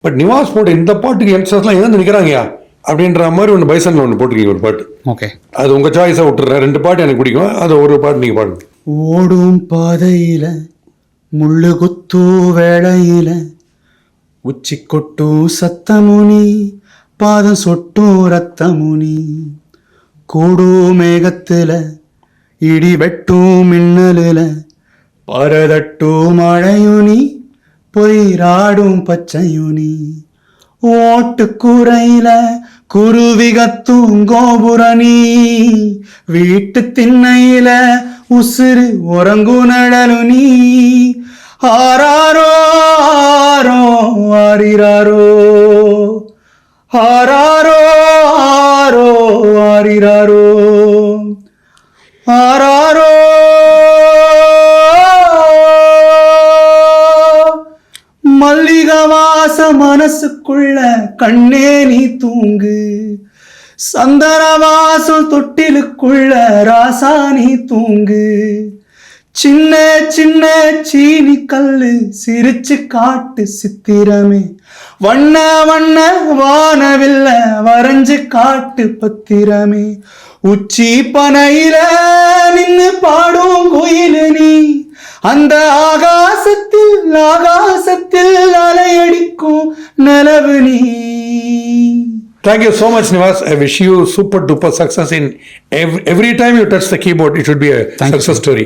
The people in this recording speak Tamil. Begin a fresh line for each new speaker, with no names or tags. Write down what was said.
பட் நிவாஸ் போட்ட இந்த பாட்டுக்கு யங்ஸ்டர்ஸ்லாம் எங்கே நிற்கிறாங்கயா அப்படின்ற மாதிரி ஒன்று பைசனில் ஒன்று போட்டிருக்கீங்க ஒரு பாட்டு.
ஓகே,
அது உங்கள் சாய்ஸாக விட்டுறேன். 2 பாட்டு எனக்கு பிடிக்கும், அது ஒரு பாட்டு நீங்கள் பாடுங்க.
ஓடும் பாதையில முள்ளு குத்து வேளையில உச்சி கொட்டும் சத்தமுனி பாதம் சொட்டும் ரத்தமுனி கூடும் மேகத்துல இடி வெட்டும் மின்னலுல பரதட்டும் மழையுனி பொய்ராடும் பச்சையுனி ஓட்டுக்குறையில குருவிகத்தும் கோபுரணி வீட்டு திண்ணையில உசுறு உறங்கு நடலுனி ஆராரோ ஆரோ ஆரிராரோ ஆராரோ ஆரோ ஆரிராரோ ஆராரோ மல்லிகவாச மனசுக்குள்ள கண்ணே நீ தூங்கு சந்தனவாசம் தொட்டிலுக்குள்ள ராசா நீ தூங்கு சின்ன சின்ன சீனி கல்லு சிரிச்சு காட்டு சித்திரமே வண்ண வண்ண வானவில்ல வரைஞ்சு காட்டு பத்திரமே உச்சி பனையில நின்னு பாடும் குயிலு நீ அந்த ஆகாசத்தில் ஆகாசத்தில் அலையடிக்கும் நிலவு நீ.
Thank you so much, Nivas. I wish you super duper success in every time you touch the keyboard. It should be a success story.